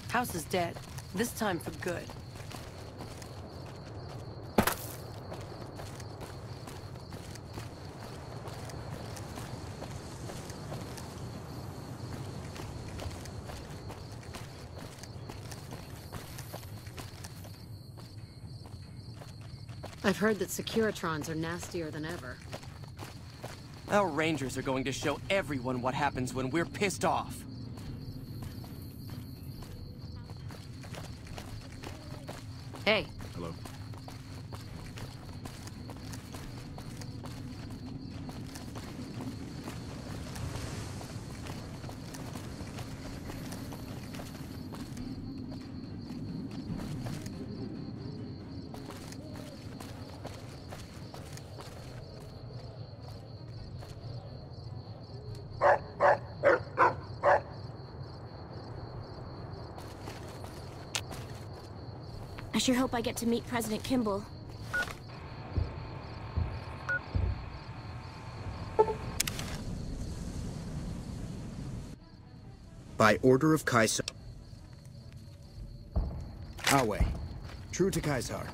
House is dead. This time for good. I've heard that Securitrons are nastier than ever. Our Rangers are going to show everyone what happens when we're pissed off. Hey. Hello. I sure hope I get to meet President Kimball. By order of Caesar. Awe. True to Caesar.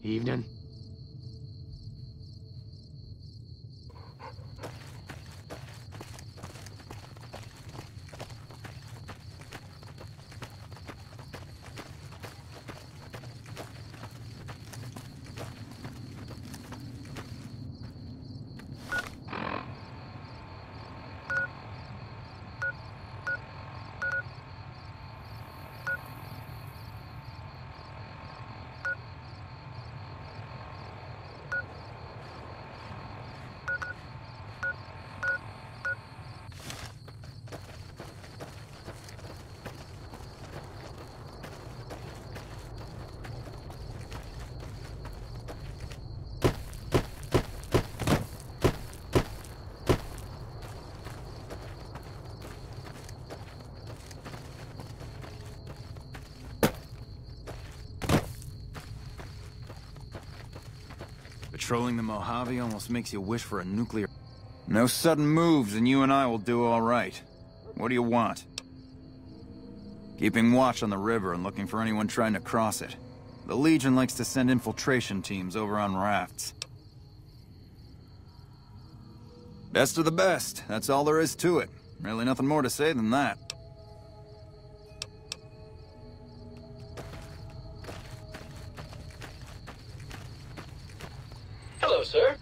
Evening. Patrolling the Mojave almost makes you wish for a nuclear... No sudden moves and you and I will do all right. What do you want? Keeping watch on the river and looking for anyone trying to cross it. The Legion likes to send infiltration teams over on rafts. Best of the best, that's all there is to it. Really nothing more to say than that. Hello, sir.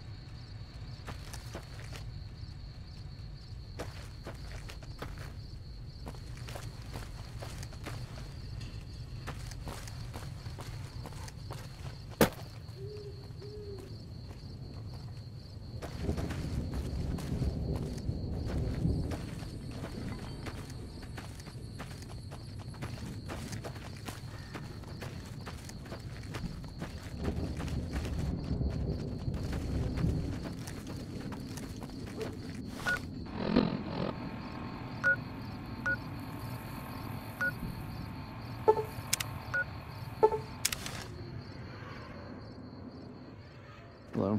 Hello.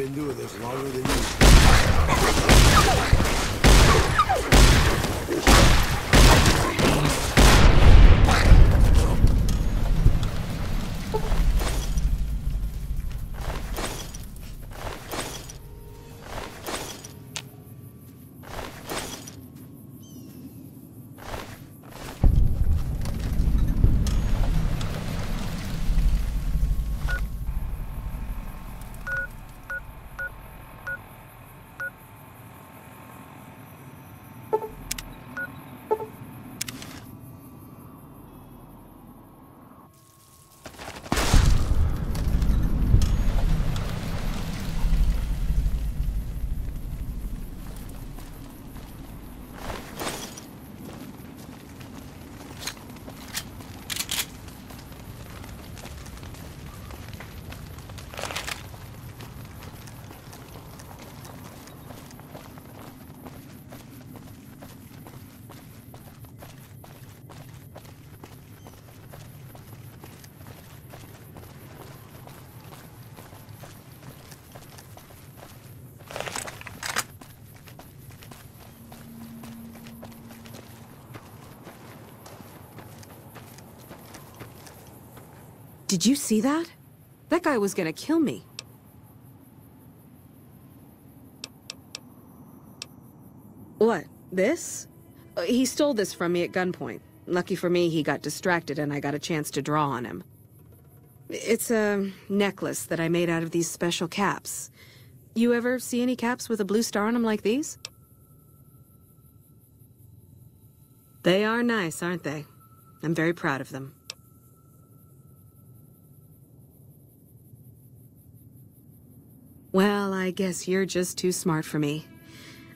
been doing this longer than you. Did you see that? That guy was gonna kill me. What? This? He stole this from me at gunpoint. Lucky for me, he got distracted and I got a chance to draw on him. It's a necklace that I made out of these special caps. You ever see any caps with a blue star on them like these? They are nice, aren't they? I'm very proud of them. Well, I guess you're just too smart for me.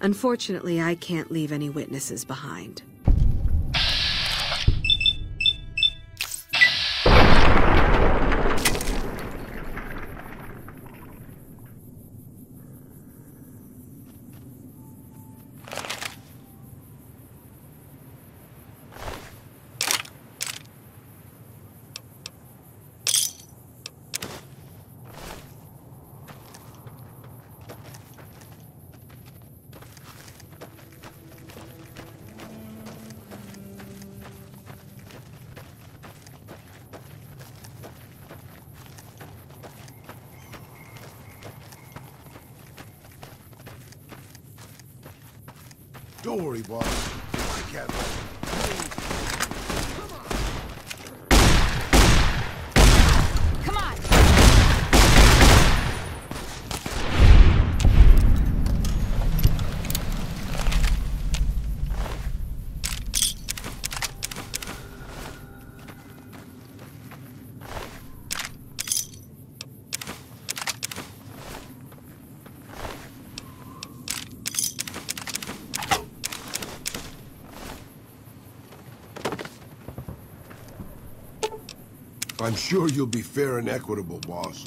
Unfortunately, I can't leave any witnesses behind. Don't worry, boss. I can't. Come on! I'm sure you'll be fair and equitable, boss.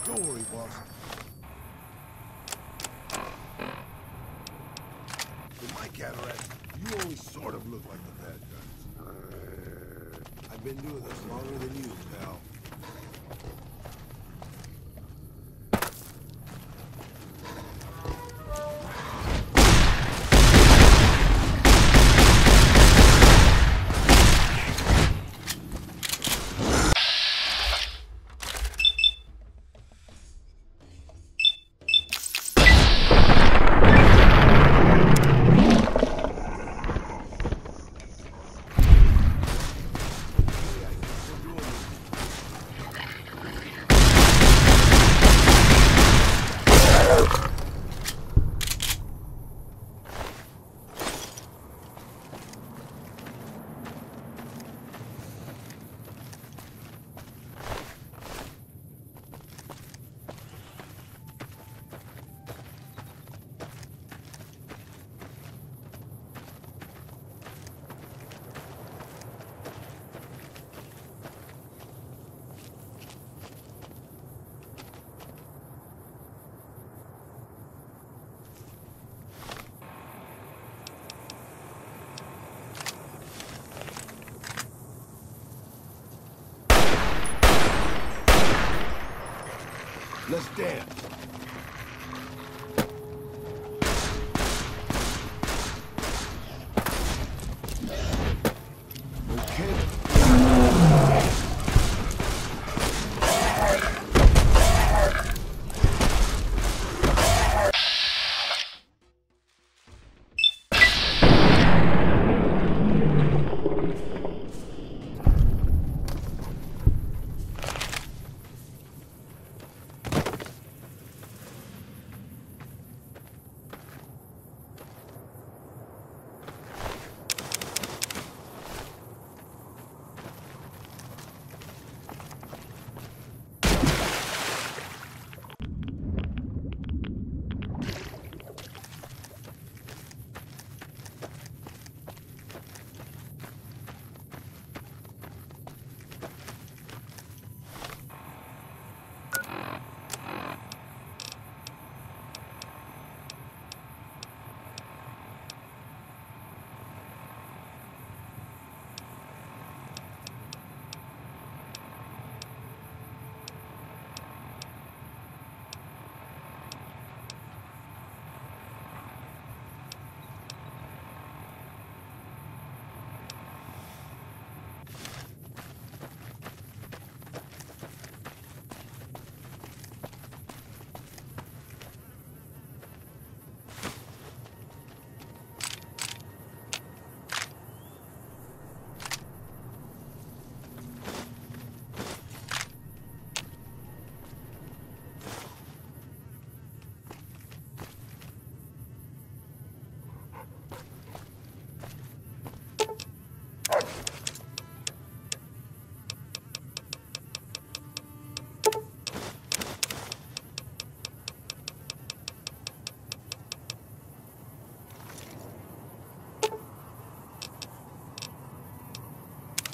Don't worry, boss. In my cataract, you only sort of look like the bad guys. I've been doing this longer than you, pal. Let's dance.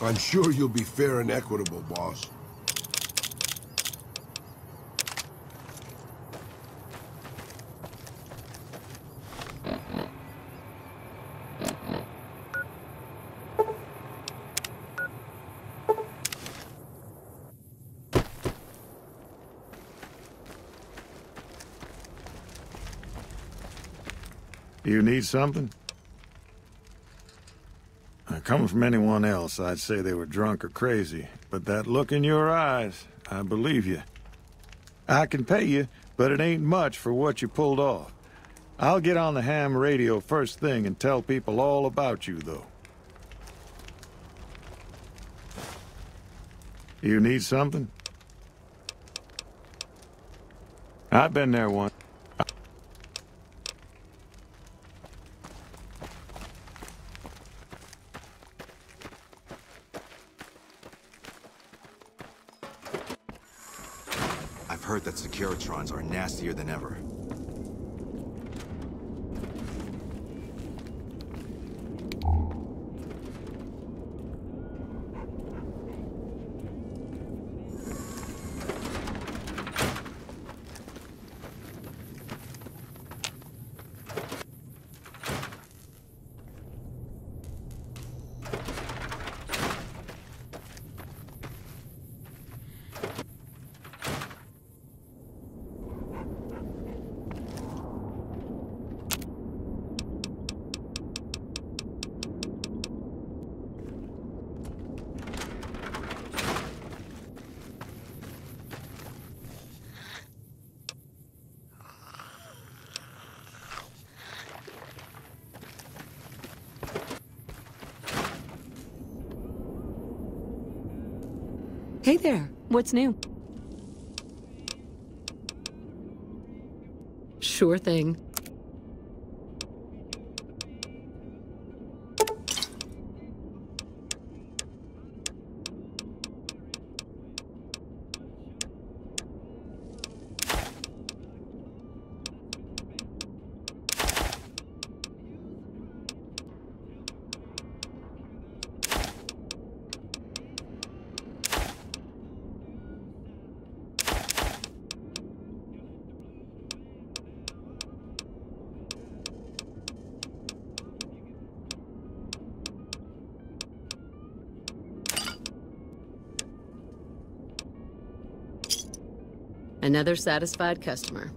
I'm sure you'll be fair and equitable, boss. You need something? Coming from anyone else, I'd say they were drunk or crazy. But that look in your eyes, I believe you. I can pay you, but it ain't much for what you pulled off. I'll get on the ham radio first thing and tell people all about you, though. You need something? I've been there once. I've heard that Securitrons are nastier than ever. Hey there, what's new? Sure thing. Another satisfied customer.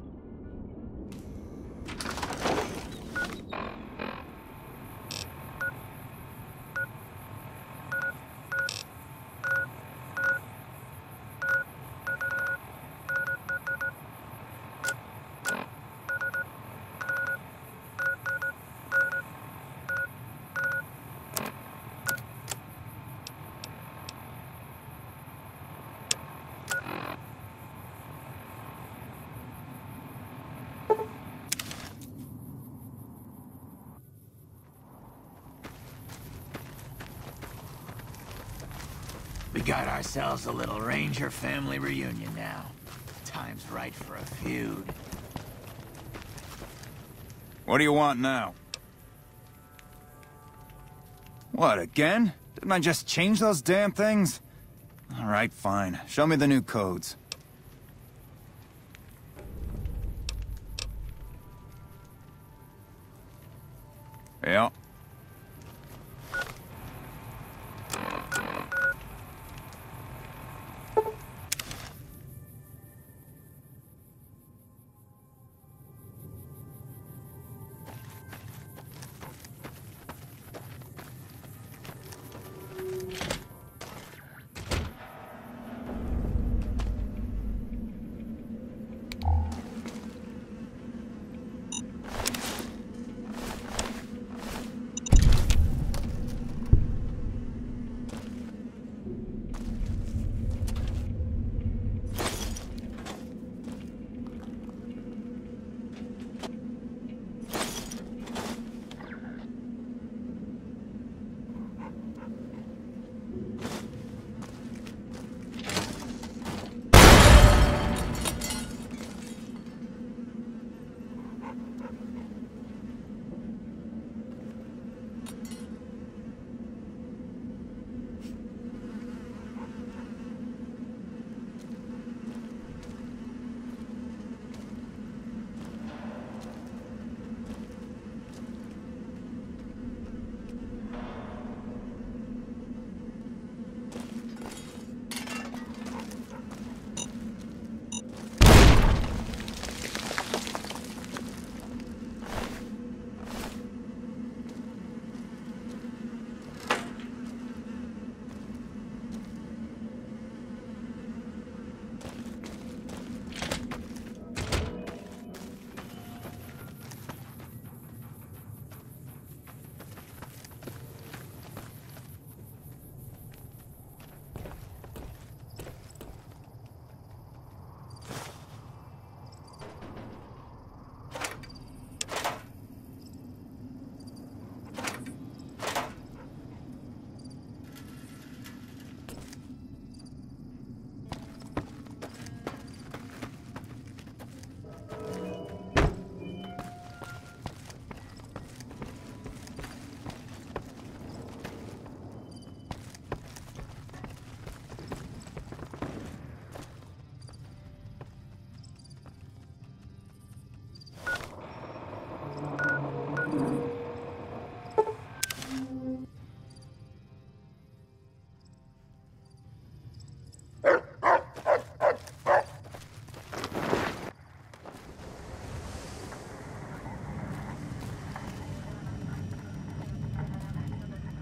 We got ourselves a little Ranger family reunion now. Time's right for a feud. What do you want now? What, again? Didn't I just change those damn things? All right, fine. Show me the new codes. Yeah.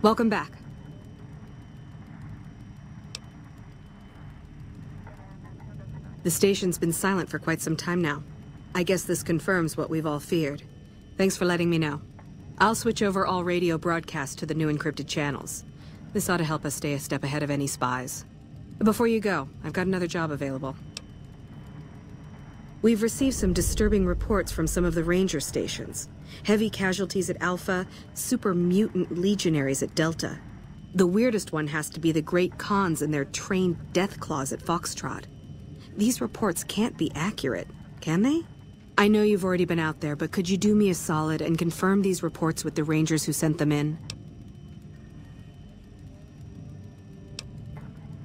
Welcome back. The station's been silent for quite some time now. I guess this confirms what we've all feared. Thanks for letting me know. I'll switch over all radio broadcasts to the new encrypted channels. This ought to help us stay a step ahead of any spies. Before you go, I've got another job available. We've received some disturbing reports from some of the ranger stations. Heavy casualties at Alpha, super mutant legionaries at Delta. The weirdest one has to be the Great Khans and their trained death claws at Foxtrot. These reports can't be accurate, can they? I know you've already been out there, but could you do me a solid and confirm these reports with the rangers who sent them in?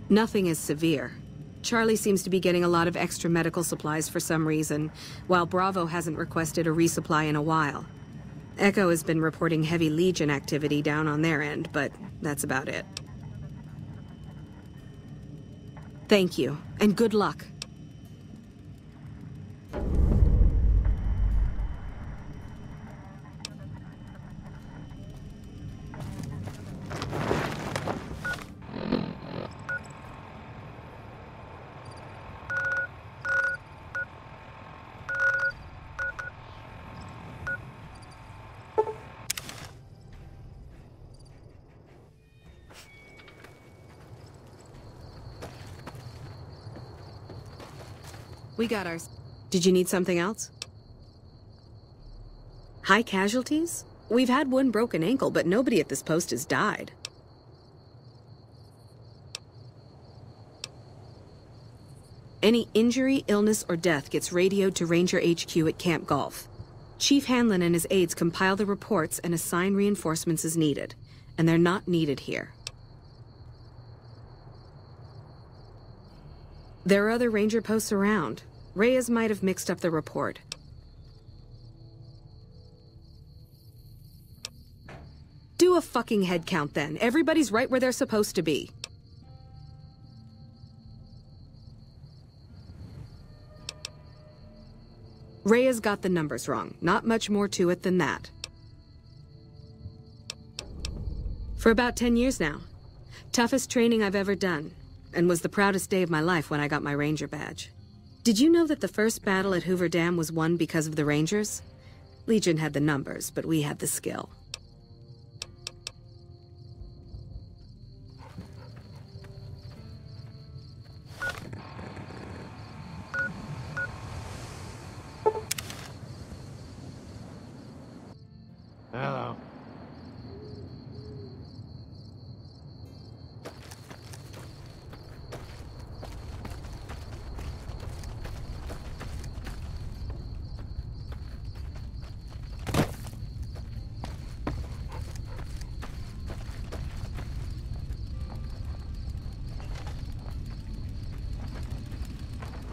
Nothing is severe. Charlie seems to be getting a lot of extra medical supplies for some reason, while Bravo hasn't requested a resupply in a while. Echo has been reporting heavy Legion activity down on their end, but that's about it. Thank you, and good luck. We got ours. Did you need something else? High casualties? We've had one broken ankle, but nobody at this post has died. Any injury, illness, or death gets radioed to Ranger HQ at Camp Golf. Chief Hanlon and his aides compile the reports and assign reinforcements as needed. And they're not needed here. There are other ranger posts around. Reyes might have mixed up the report. Do a fucking head count then. Everybody's right where they're supposed to be. Reyes got the numbers wrong. Not much more to it than that. For about 10 years now. Toughest training I've ever done. And was the proudest day of my life when I got my Ranger badge. Did you know that the first battle at Hoover Dam was won because of the Rangers? Legion had the numbers, but we had the skill. Hello.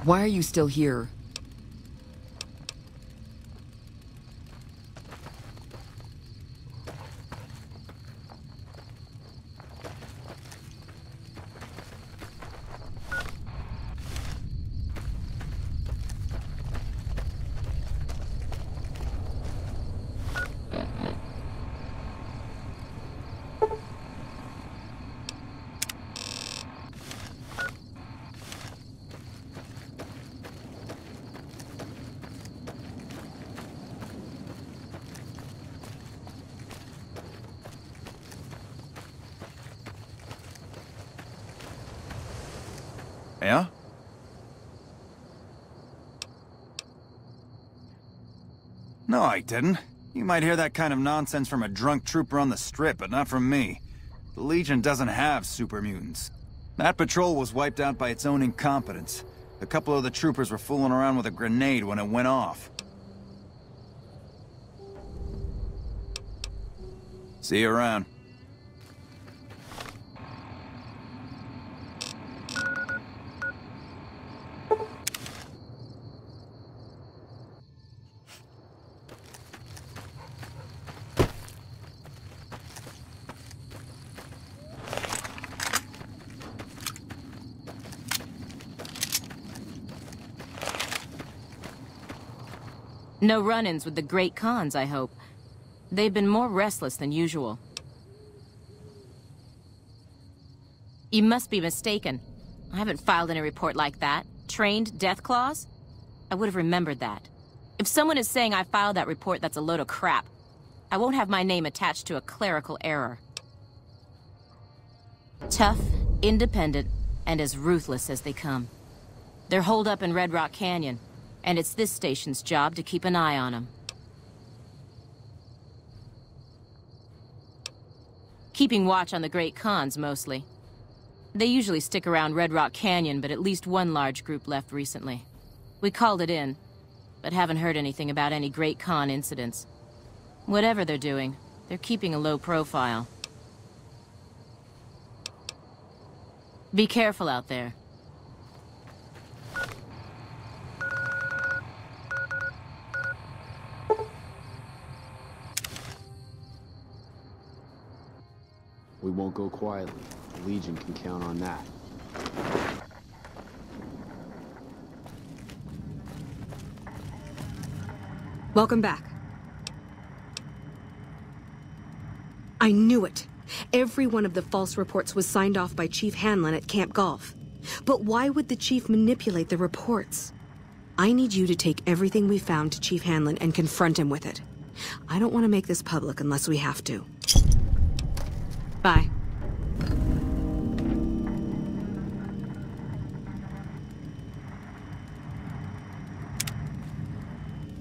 Why are you still here? Yeah? No, I didn't. You might hear that kind of nonsense from a drunk trooper on the strip, but not from me. The Legion doesn't have super mutants. That patrol was wiped out by its own incompetence. A couple of the troopers were fooling around with a grenade when it went off. See you around. No run-ins with the Great Khans, I hope. They've been more restless than usual. You must be mistaken. I haven't filed any report like that. Trained death claws? I would have remembered that. If someone is saying I filed that report, that's a load of crap. I won't have my name attached to a clerical error. Tough, independent, and as ruthless as they come. They're holed up in Red Rock Canyon, and it's this station's job to keep an eye on them. Keeping watch on the Great Khans, mostly. They usually stick around Red Rock Canyon, but at least one large group left recently. We called it in, but haven't heard anything about any Great Khan incidents. Whatever they're doing, they're keeping a low profile. Be careful out there. We won't go quietly. The Legion can count on that. Welcome back. I knew it. Every one of the false reports was signed off by Chief Hanlon at Camp Golf. But why would the Chief manipulate the reports? I need you to take everything we found to Chief Hanlon and confront him with it. I don't want to make this public unless we have to. Bye.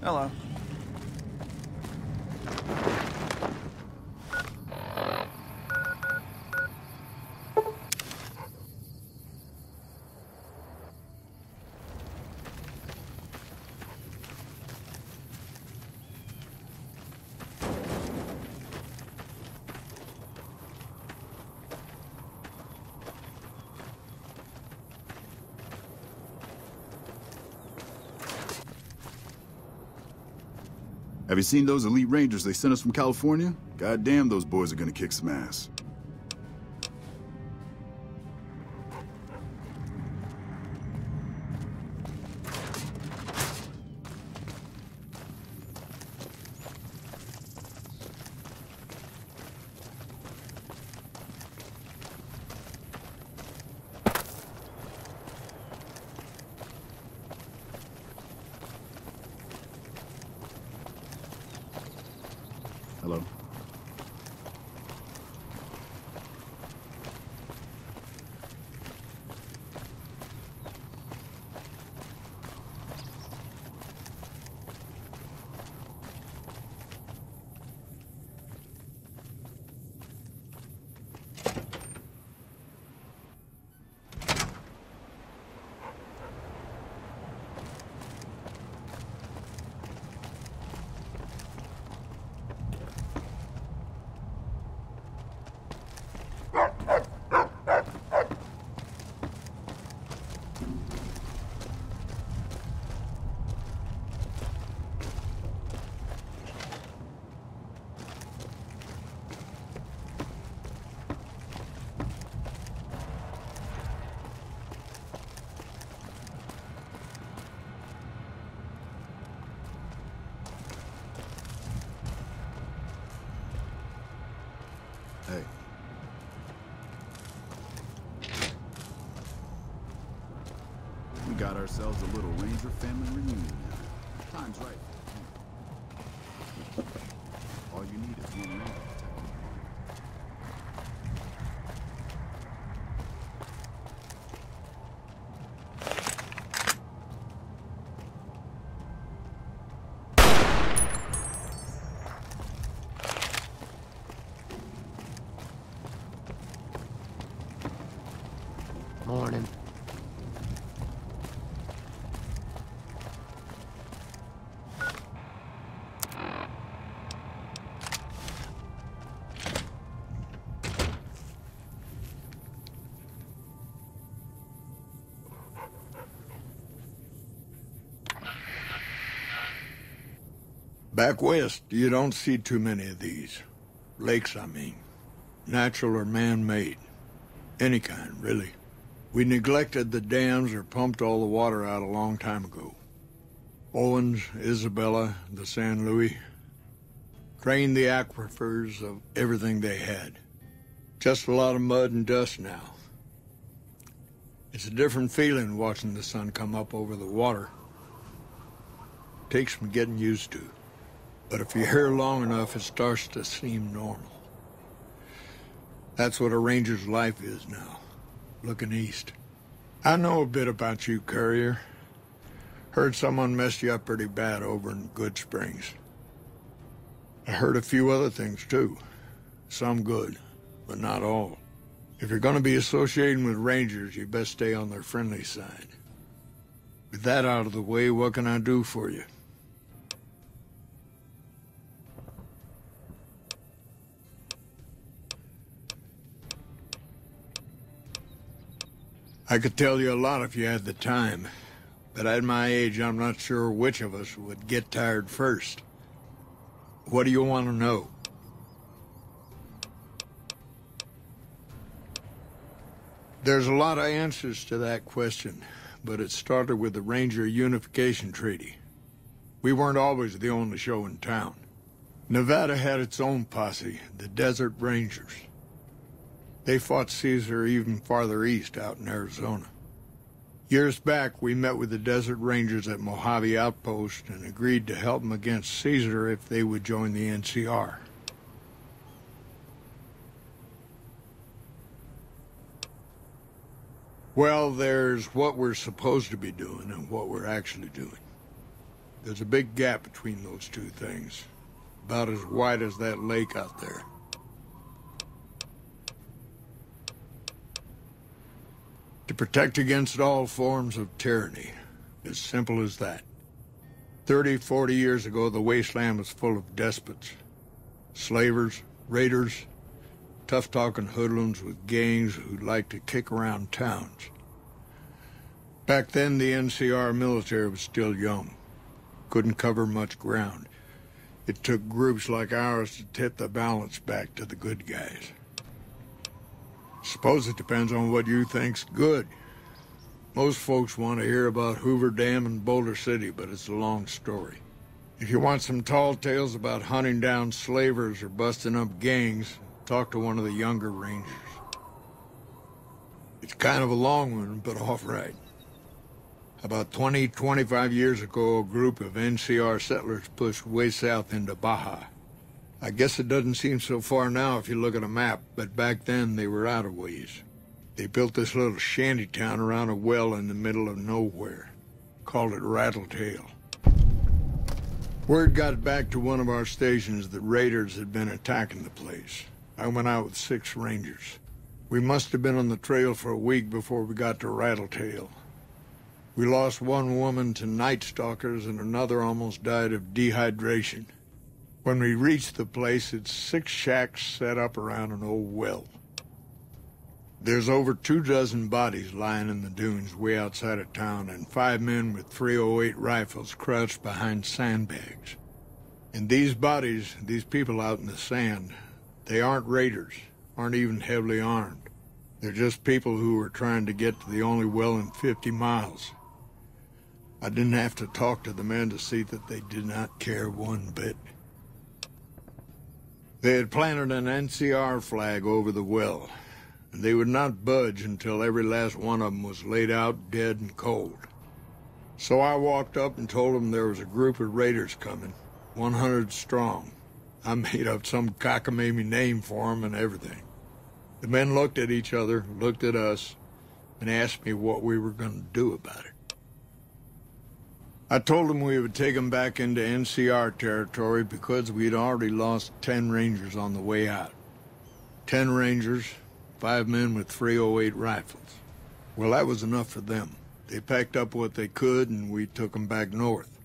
Hello. Have you seen those elite rangers they sent us from California? Goddamn, those boys are gonna kick some ass. Hello? Hey. We got ourselves a little Ranger family reunion now. Time's right. All you need is one Ranger. Morning. Back west, you don't see too many of these. Lakes, I mean. Natural or man-made. Any kind, really. We neglected the dams or pumped all the water out a long time ago. Owens, Isabella, the San Luis. Drained the aquifers of everything they had. Just a lot of mud and dust now. It's a different feeling watching the sun come up over the water. Takes some getting used to. But if you're here long enough, it starts to seem normal. That's what a ranger's life is now, looking east. I know a bit about you, courier. Heard someone messed you up pretty bad over in Good Springs. I heard a few other things, too. Some good, but not all. If you're gonna be associating with Rangers, you best stay on their friendly side. With that out of the way, what can I do for you? I could tell you a lot if you had the time, but at my age, I'm not sure which of us would get tired first. What do you want to know? There's a lot of answers to that question, but it started with the Ranger Unification Treaty. We weren't always the only show in town. Nevada had its own posse, the Desert Rangers. They fought Caesar even farther east, out in Arizona. Years back, we met with the Desert Rangers at Mojave Outpost and agreed to help them against Caesar if they would join the NCR. Well, there's what we're supposed to be doing and what we're actually doing. There's a big gap between those two things, about as wide as that lake out there. To protect against all forms of tyranny. As simple as that. 30, 40 years ago, the wasteland was full of despots. Slavers, raiders, tough-talking hoodlums with gangs who'd like to kick around towns. Back then, the NCR military was still young. Couldn't cover much ground. It took groups like ours to tip the balance back to the good guys. Suppose it depends on what you think's good. Most folks want to hear about Hoover Dam and Boulder City, but it's a long story. If you want some tall tales about hunting down slavers or busting up gangs, talk to one of the younger Rangers. It's kind of a long one, but all right. About 20, 25 years ago, a group of NCR settlers pushed way south into Baja. I guess it doesn't seem so far now if you look at a map, but back then they were out of ways. They built this little shanty town around a well in the middle of nowhere. Called it Rattletail. Word got back to one of our stations that raiders had been attacking the place. I went out with 6 Rangers. We must have been on the trail for a week before we got to Rattletail. We lost one woman to night stalkers and another almost died of dehydration. When we reached the place, it's 6 shacks set up around an old well. There's over 24 bodies lying in the dunes way outside of town, and 5 men with .308 rifles crouched behind sandbags. And these bodies, these people out in the sand, they aren't raiders, aren't even heavily armed. They're just people who were trying to get to the only well in 50 miles. I didn't have to talk to the men to see that they did not care one bit. They had planted an NCR flag over the well, and they would not budge until every last one of them was laid out dead and cold. So I walked up and told them there was a group of raiders coming, 100 strong. I made up some cockamamie name for them and everything. The men looked at each other, looked at us, and asked me what we were going to do about it. I told them we would take them back into NCR territory because we'd already lost 10 Rangers on the way out. 10 Rangers, 5 men with .308 rifles. Well, that was enough for them. They packed up what they could and we took them back north.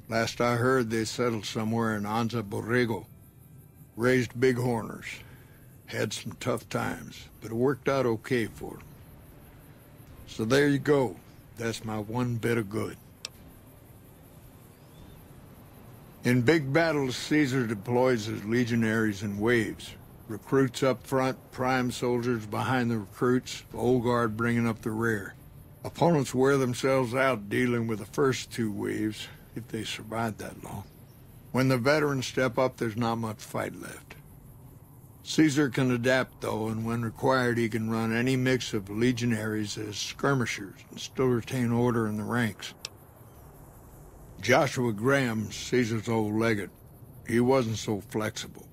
Last I heard, they settled somewhere in Anza Borrego. Raised bighorners. Had some tough times, but it worked out okay for them. So there you go. That's my one bit of good. In big battles, Caesar deploys his legionaries in waves. Recruits up front, prime soldiers behind the recruits, old guard bringing up the rear. Opponents wear themselves out dealing with the first 2 waves, if they survive that long. When the veterans step up, there's not much fight left. Caesar can adapt, though, and when required, he can run any mix of legionaries as skirmishers and still retain order in the ranks. Joshua Graham, Caesar's old legate, he wasn't so flexible.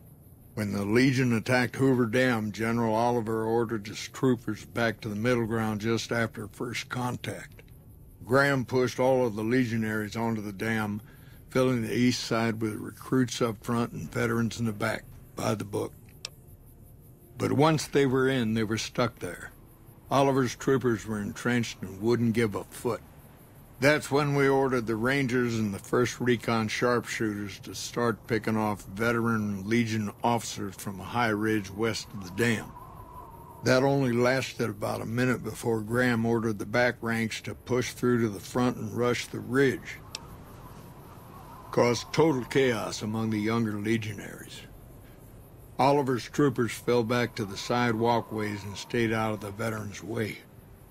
When the Legion attacked Hoover Dam, General Oliver ordered his troopers back to the middle ground just after first contact. Graham pushed all of the legionaries onto the dam, filling the east side with recruits up front and veterans in the back, by the book. But once they were in, they were stuck there. Oliver's troopers were entrenched and wouldn't give a foot. That's when we ordered the Rangers and the 1st Recon sharpshooters to start picking off veteran Legion officers from a high ridge west of the dam. That only lasted about a minute before Graham ordered the back ranks to push through to the front and rush the ridge. Caused total chaos among the younger legionaries. Oliver's troopers fell back to the side walkways and stayed out of the veterans' way.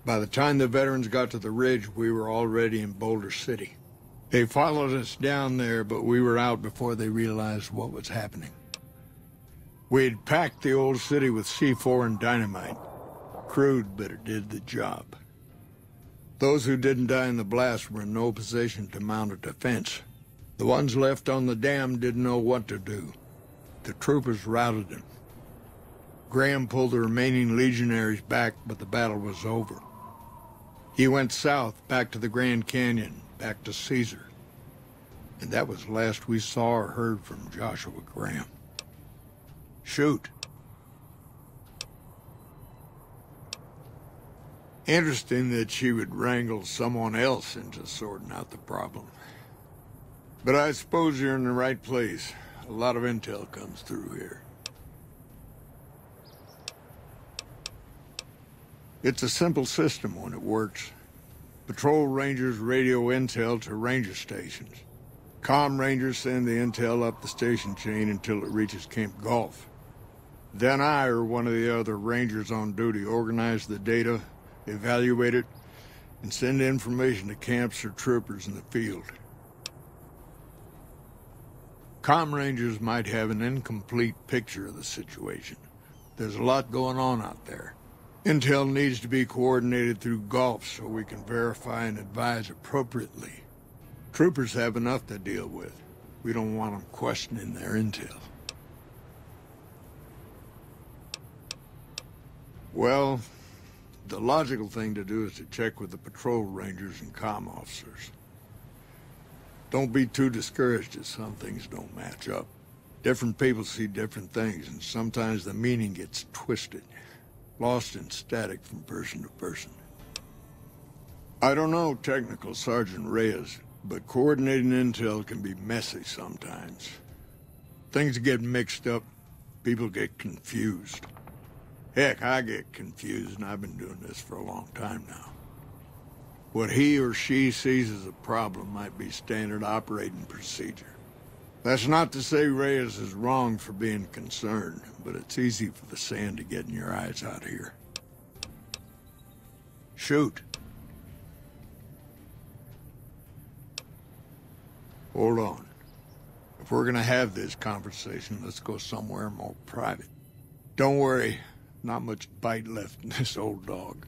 By the time the veterans got to the ridge, we were already in Boulder City. They followed us down there, but we were out before they realized what was happening. We'd packed the old city with C4 and dynamite. Crude, but it did the job. Those who didn't die in the blast were in no position to mount a defense. The ones left on the dam didn't know what to do. The troopers routed them. Graham pulled the remaining legionaries back, but the battle was over. He went south, back to the Grand Canyon, back to Caesar. And that was the last we saw or heard from Joshua Graham. Shoot. Interesting that she would wrangle someone else into sorting out the problem. But I suppose you're in the right place. A lot of intel comes through here. It's a simple system when it works. Patrol rangers radio intel to ranger stations. Comm rangers send the intel up the station chain until it reaches Camp Gulf. Then I or one of the other rangers on duty organize the data, evaluate it, and send information to camps or troopers in the field. Comm rangers might have an incomplete picture of the situation. There's a lot going on out there. Intel needs to be coordinated through Gulf so we can verify and advise appropriately. Troopers have enough to deal with. We don't want them questioning their intel. Well, the logical thing to do is to check with the patrol rangers and comm officers. Don't be too discouraged if some things don't match up. Different people see different things, and sometimes the meaning gets twisted. Lost in static from person to person. I don't know technical Sergeant Reyes, but coordinating intel can be messy sometimes. Things get mixed up, people get confused. Heck, I get confused, and I've been doing this for a long time now. What he or she sees as a problem might be standard operating procedure. That's not to say Reyes is wrong for being concerned, but it's easy for the sand to get in your eyes out here. Shoot. Hold on. If we're gonna have this conversation, let's go somewhere more private. Don't worry, not much bite left in this old dog.